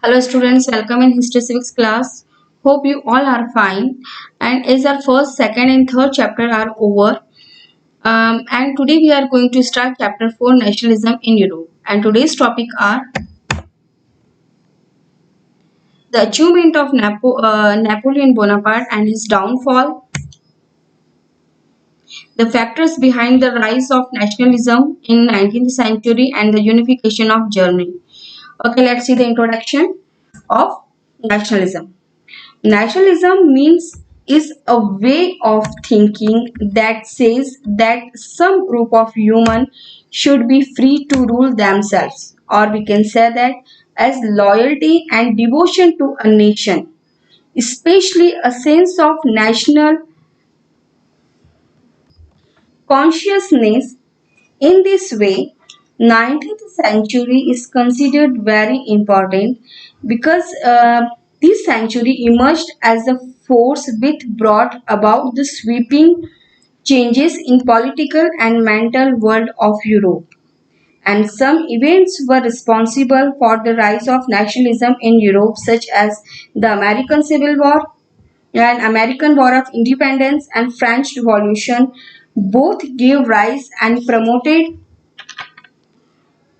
Hello students, welcome in History Civics class. Hope you all are fine. And as our first, second and third chapter are over. And today we are going to start chapter 4 Nationalism in Europe. And today's topic are the achievement of Napoleon Bonaparte and his downfall, the factors behind the rise of nationalism in 19th century and the unification of Germany. Okay, let's see the introduction of nationalism. Nationalism means is a way of thinking that says that some group of humans should be free to rule themselves, or we can say that as loyalty and devotion to a nation, especially a sense of national consciousness. In this way, 19th century is considered very important because this century emerged as a force which brought about the sweeping changes in political and mental world of Europe. And some events were responsible for the rise of nationalism in Europe, such as the American Civil War and American War of Independence and French Revolution. Both gave rise and promoted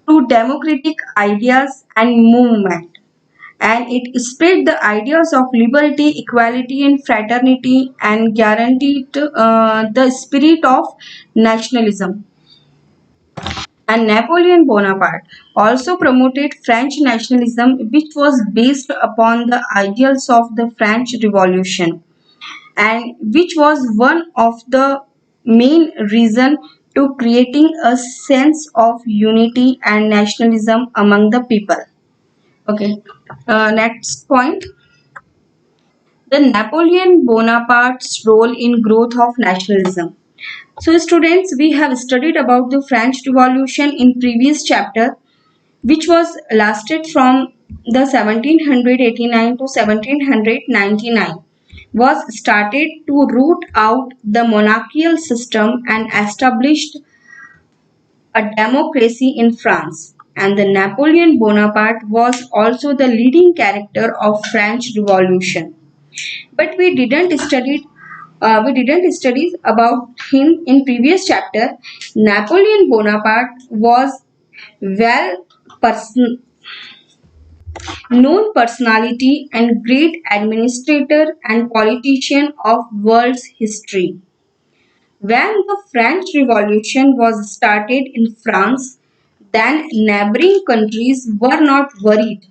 to democratic ideas and movement, and it spread the ideas of liberty, equality, and fraternity, and guaranteed the spirit of nationalism. And Napoleon Bonaparte also promoted French nationalism, which was based upon the ideals of the French Revolution, and which was one of the main reason to creating a sense of unity and nationalism among the people. Okay, next point, the Napoleon Bonaparte's role in growth of nationalism. So students, we have studied about the French Revolution in previous chapter, which was lasted from the 1789 to 1799, was started to root out the monarchical system and established a democracy in France. And the Napoleon Bonaparte was also the leading character of French Revolution. But we didn't study about him in previous chapter. Napoleon Bonaparte was well person known personality and great administrator and politician of world's history. When the French Revolution was started in France, then neighboring countries were not worried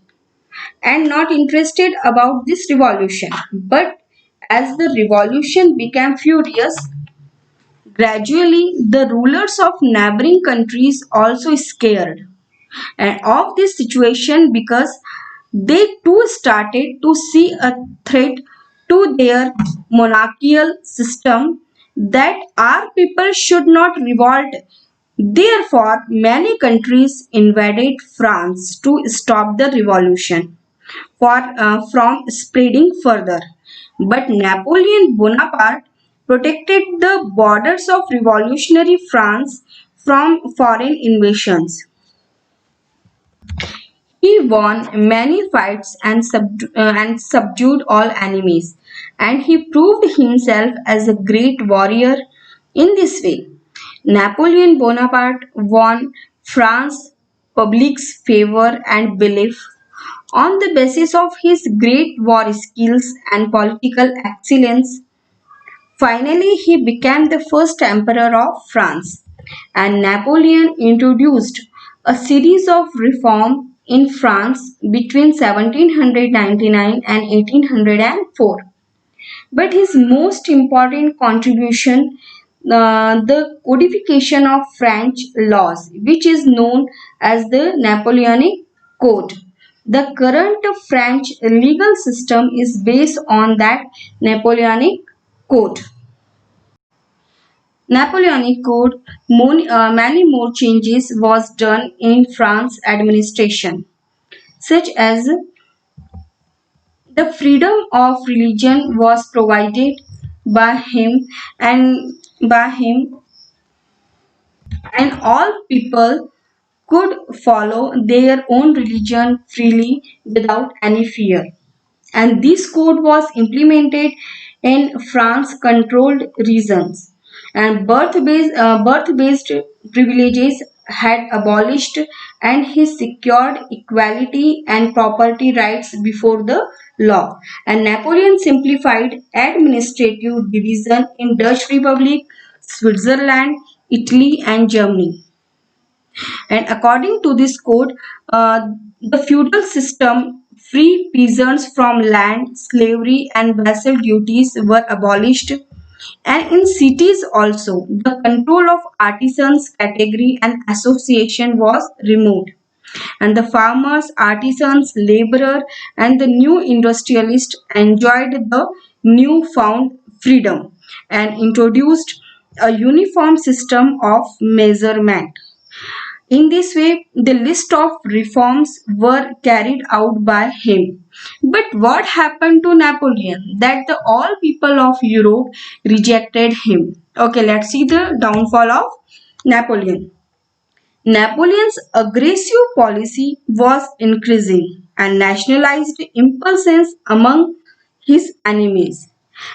and not interested about this revolution. But as the revolution became furious, gradually the rulers of neighboring countries also scared and of this situation because they too started to see a threat to their monarchical system, that our people should not revolt. Therefore, many countries invaded France to stop the revolution from spreading further. But Napoleon Bonaparte protected the borders of revolutionary France from foreign invasions. He won many fights and subdued all enemies, and he proved himself as a great warrior in this way. Napoleon Bonaparte won France's public's favor and belief on the basis of his great war skills and political excellence. Finally, he became the first emperor of France, and Napoleon introduced a series of reforms in France between 1799 and 1804. But his most important contribution, the codification of French laws, which is known as the Napoleonic Code. The current French legal system is based on that Napoleonic Code. Napoleonic Code, many more changes was done in France administration, such as the freedom of religion was provided by him and by him and all people could follow their own religion freely without any fear. And this code was implemented in France controlled regions, and birth based privileges had abolished, and he secured equality and property rights before the law. And Napoleon simplified administrative division in Dutch Republic, Switzerland, Italy, and Germany. And according to this code, the feudal system free peasants from land, slavery, and vassal duties were abolished. And in cities also, the control of artisans, category, and association was removed. And the farmers, artisans, laborer, and the new industrialist enjoyed the newfound freedom and introduced a uniform system of measurement. In this way, the list of reforms were carried out by him. But what happened to Napoleon? That the all people of Europe rejected him. Okay, let's see the downfall of Napoleon. Napoleon's aggressive policy was increasing and nationalized impulses among his enemies.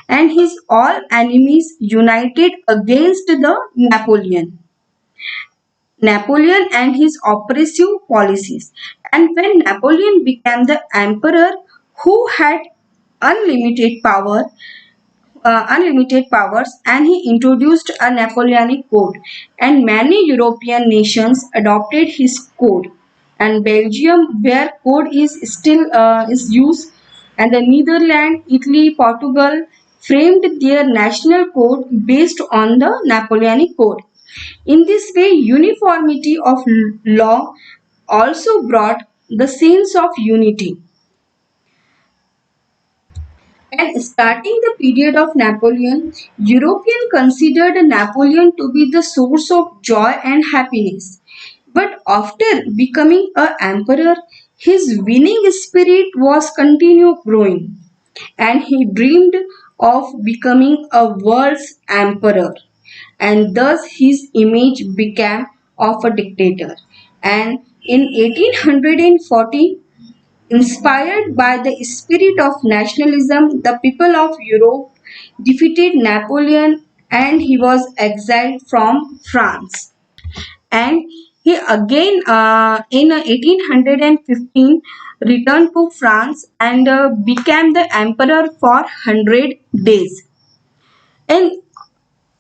And his all enemies united against the Napoleon and his oppressive policies. And when Napoleon became the emperor who had unlimited unlimited powers, and he introduced a Napoleonic code, and many European nations adopted his code. And Belgium, where code is still is used, and the Netherlands, Italy, Portugal framed their national code based on the Napoleonic code. In this way, uniformity of law also brought the sense of unity. And starting the period of Napoleon, Europeans considered Napoleon to be the source of joy and happiness. But after becoming a emperor, his winning spirit was continue growing, and he dreamed of becoming a world's emperor, and thus his image became of a dictator. And in 1840, inspired by the spirit of nationalism, the people of Europe defeated Napoleon, and he was exiled from France. And he again in 1815 returned to France and became the emperor for 100 days. And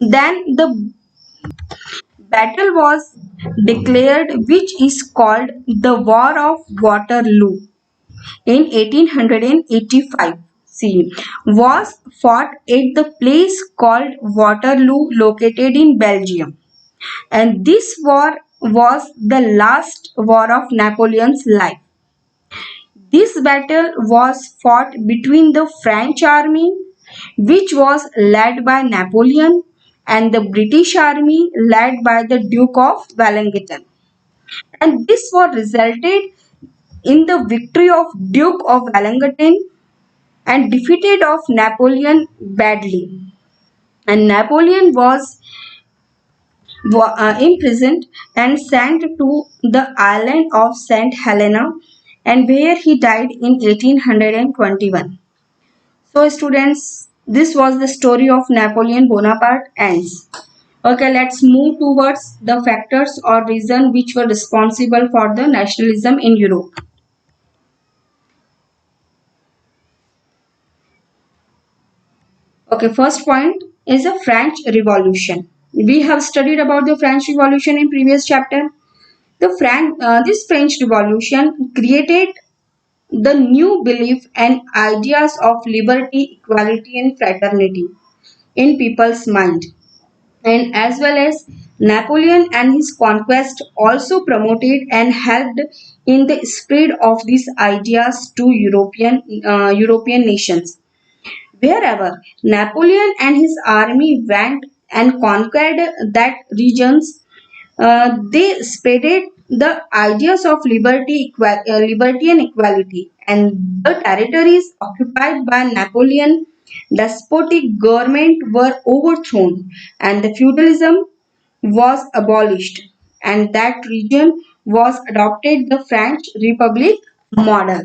then the battle was declared, which is called the War of Waterloo in 1885 CE, was fought at the place called Waterloo located in Belgium. And this war was the last war of Napoleon's life. This battle was fought between the French army, which was led by Napoleon, and the British army led by the Duke of Wellington. And this war resulted in the victory of Duke of Wellington and defeated of Napoleon badly. And Napoleon was imprisoned and sent to the island of St. Helena, and where he died in 1821. So students, this was the story of Napoleon Bonaparte ends. Okay, let's move towards the factors or reasons which were responsible for the nationalism in Europe. Okay, first point is the French Revolution. We have studied about the French Revolution in previous chapter. This French Revolution created the new belief and ideas of liberty, equality, and fraternity in people's mind. And as well as Napoleon and his conquest also promoted and helped in the spread of these ideas to European nations. Wherever Napoleon and his army went and conquered that regions, they spreaded the ideas of liberty and equality, and the territories occupied by Napoleon despotic government were overthrown, and the feudalism was abolished, and that region was adopted the French Republic model.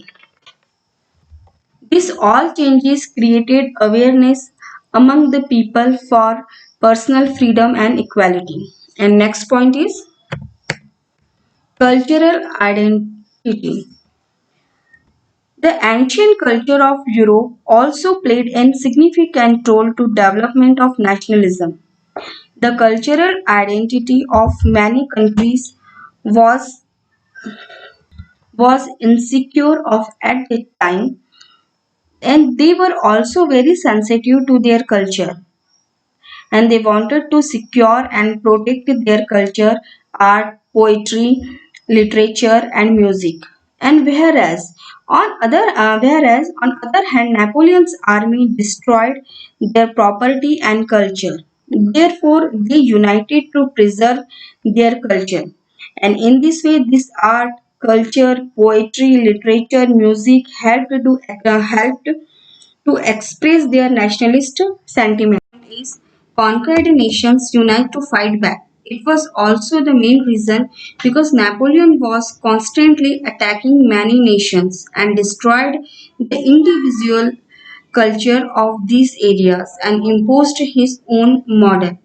This all changes created awareness among the people for personal freedom and equality. And next point is cultural identity. The ancient culture of Europe also played a significant role to development of nationalism. The cultural identity of many countries was insecure of at that time, and they were also very sensitive to their culture, and they wanted to secure and protect their culture, art, poetry, literature, and music. And whereas on other hand, Napoleon's army destroyed their property and culture. Therefore, they united to preserve their culture. And in this way, this art, culture, poetry, literature, music helped to express their nationalist sentiment. Is conquered nations unite to fight back. It was also the main reason because Napoleon was constantly attacking many nations and destroyed the individual culture of these areas and imposed his own model.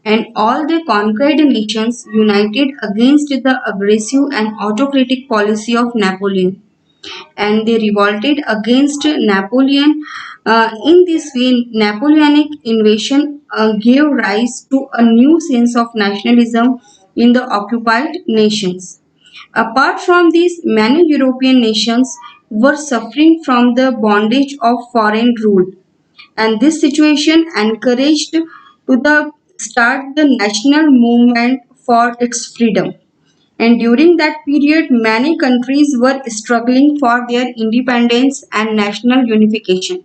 And all the conquered nations united against the aggressive and autocratic policy of Napoleon, and they revolted against Napoleon. In this way, Napoleonic invasion gave rise to a new sense of nationalism in the occupied nations. Apart from this, many European nations were suffering from the bondage of foreign rule, and this situation encouraged to the start the national movement for its freedom. And during that period, many countries were struggling for their independence and national unification.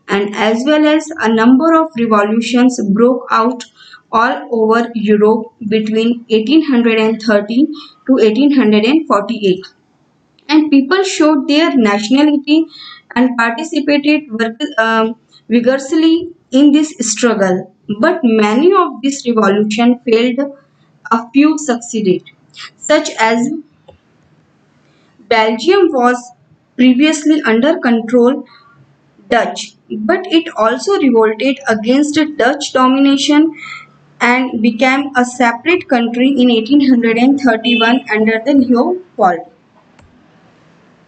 And as well as a number of revolutions broke out all over Europe between 1813 to 1848. And people showed their nationality and participated vigorously in this struggle. But many of these revolutions failed, a few succeeded, such as Belgium was previously under control Dutch, but it also revolted against Dutch domination and became a separate country in 1831 under the Leopold.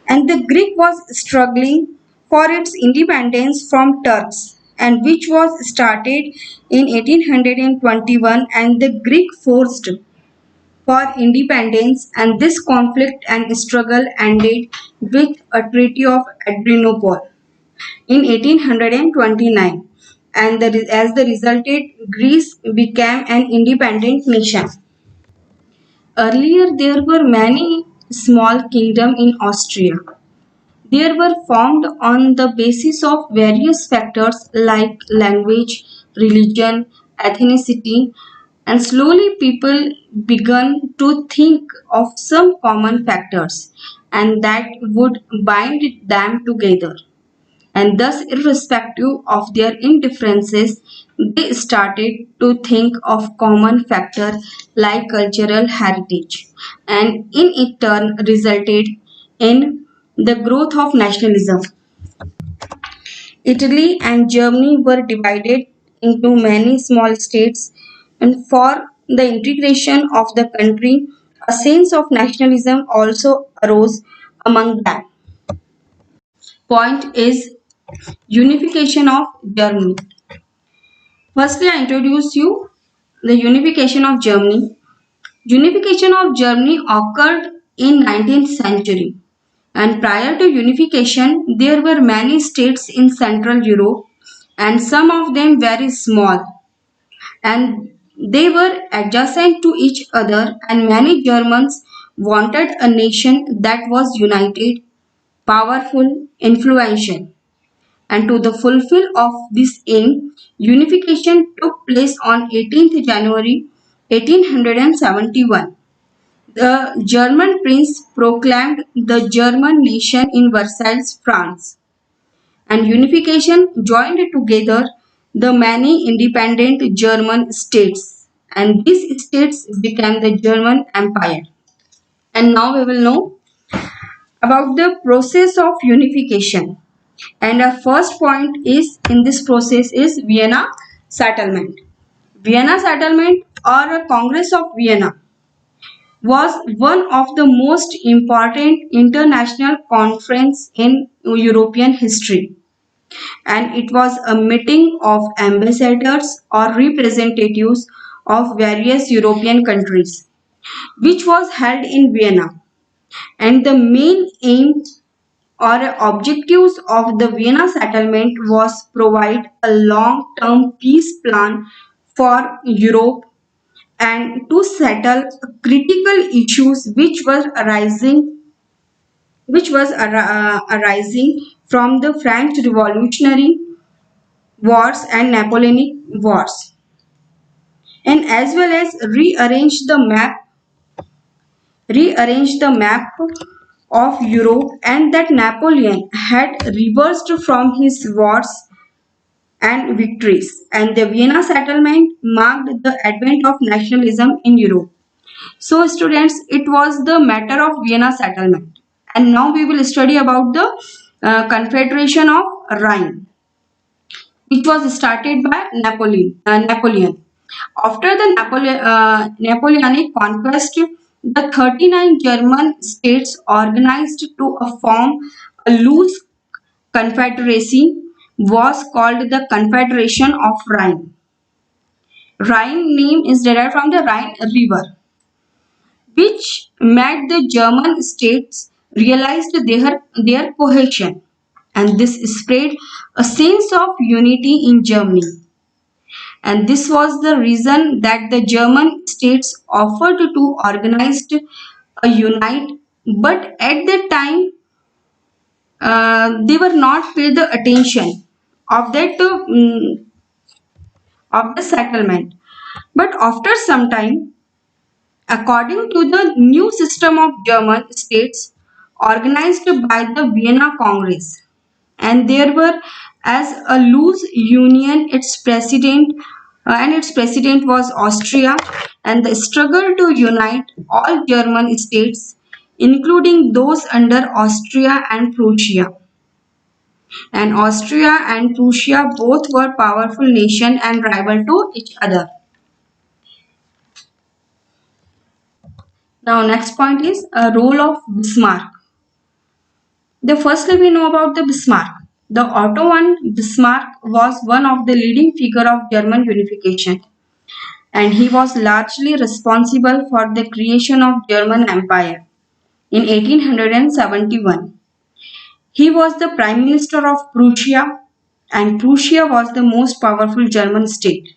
And the Greek was struggling for its independence from Turks, and which was started in 1821, and the Greek forced for independence, and this conflict and struggle ended with a Treaty of Adrianople in 1829, and as the resulted, Greece became an independent nation. Earlier, there were many small kingdoms in Austria. They were formed on the basis of various factors like language, religion, ethnicity, and slowly people began to think of some common factors and that would bind them together. And thus, irrespective of their indifferences, they started to think of common factors like cultural heritage, and in turn resulted in the growth of nationalism. Italy and Germany were divided into many small states, and for the integration of the country, a sense of nationalism also arose among them. Point is unification of Germany. Firstly, I introduce you the unification of Germany. Unification of Germany occurred in 19th century, and prior to unification there were many states in Central Europe and some of them very small, and they were adjacent to each other, and many Germans wanted a nation that was united, powerful, influential. And to the fulfill of this aim, unification took place on 18th January 1871. The German prince proclaimed the German nation in Versailles, France, and unification joined together the many independent German states, and these states became the German Empire. And now we will know about the process of unification. And our first point is in this process is Vienna Settlement. Vienna Settlement or a Congress of Vienna was one of the most important international conference in European history, and it was a meeting of ambassadors or representatives of various European countries which was held in Vienna, and the main aim or objectives of the Vienna settlement was provide a long-term peace plan for Europe and to settle critical issues which was arising from the French Revolutionary Wars and Napoleonic Wars, and as well as rearrange the map of Europe, and that Napoleon had reversed from his wars and victories, and the Vienna settlement marked the advent of nationalism in Europe. So students, it was the matter of Vienna settlement. And now we will study about the Confederation of Rhine, which was started by Napoleon. After the Napoleonic conquest, the 39 German states organized to form a loose confederacy was called the Confederation of Rhine. Rhine name is derived from the Rhine River, which made the German states realized their cohesion, and this spread a sense of unity in Germany. And this was the reason that the German states offered to organize a unite, but at that time they were not paid the attention of the settlement. But after some time, according to the new system of German states organized by the Vienna Congress, and there were as a loose union its president was Austria, and the struggle to unite all German states including those under Austria and Prussia. And Austria and Prussia both were powerful nations and rival to each other. Now next point is a role of Bismarck. The firstly we know about the Bismarck. The Otto von Bismarck was one of the leading figure of German unification, and he was largely responsible for the creation of German Empire in 1871. He was the Prime Minister of Prussia, and Prussia was the most powerful German state.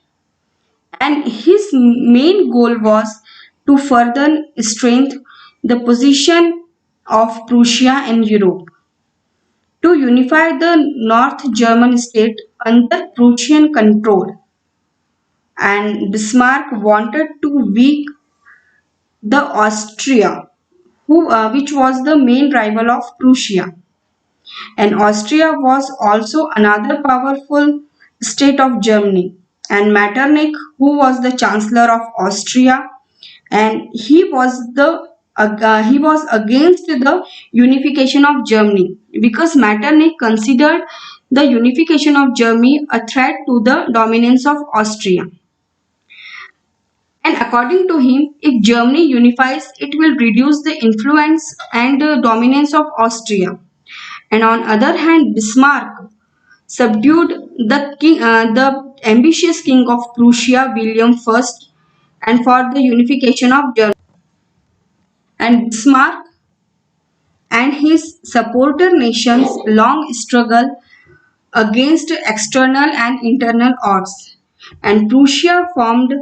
And his main goal was to further strengthen the position of Prussia in Europe, to unify the North German state under Prussian control. And Bismarck wanted to weaken the Austria, which was the main rival of Prussia. And Austria was also another powerful state of Germany. And Metternich, who was the Chancellor of Austria, and he was against the unification of Germany because Metternich considered the unification of Germany a threat to the dominance of Austria. And according to him, if Germany unifies, it will reduce the influence and dominance of Austria. And on other hand, Bismarck subdued the ambitious king of Prussia, William I, and for the unification of Germany. And Bismarck and his supporter nations long struggle against external and internal odds, and Prussia formed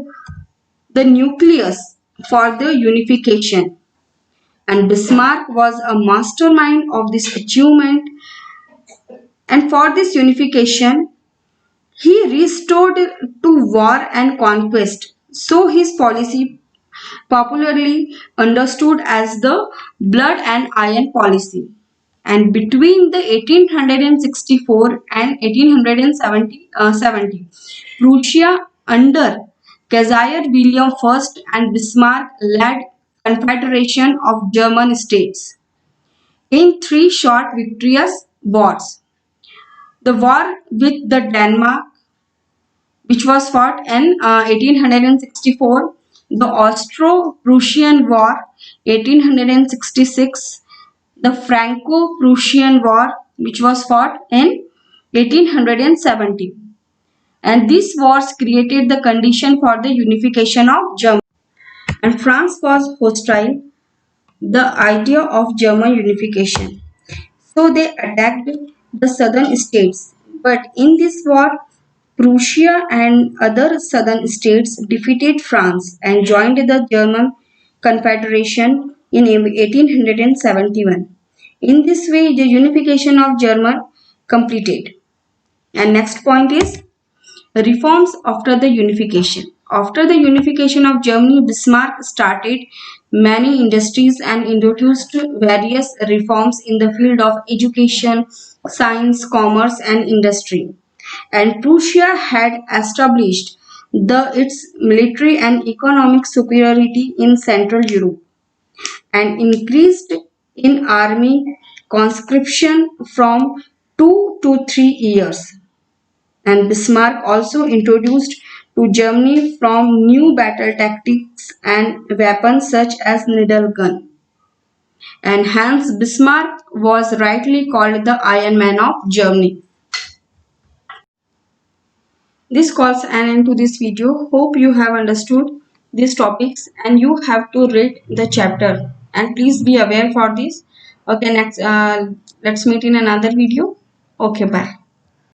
the nucleus for the unification. And Bismarck was a mastermind of this achievement, and for this unification, he restored to war and conquest. So his policy popularly understood as the blood and iron policy. And between the 1864 and 1870, Prussia under Kaiser William I and Bismarck led Confederation of German States in three short victorious wars. The war with the Denmark, which was fought in 1864, the Austro-Prussian War 1866, the Franco-Prussian War, which was fought in 1870. And these wars created the condition for the unification of Germany. And France was hostile the idea of German unification. So they attacked the southern states. But in this war, Prussia and other southern states defeated France and joined the German Confederation in 1871. In this way, the unification of Germany completed. And next point is reforms after the unification. After the unification of Germany, Bismarck started many industries and introduced various reforms in the field of education, science, commerce, and industry. And Prussia had established its military and economic superiority in Central Europe and increased in army conscription from 2 to 3 years. And Bismarck also introduced to Germany from new battle tactics and weapons such as needle gun. And hence Bismarck was rightly called the Iron Man of Germany. This calls an end to this video. Hope you have understood these topics and you have to read the chapter. And please be aware for this. Okay, next let's meet in another video. Okay, bye.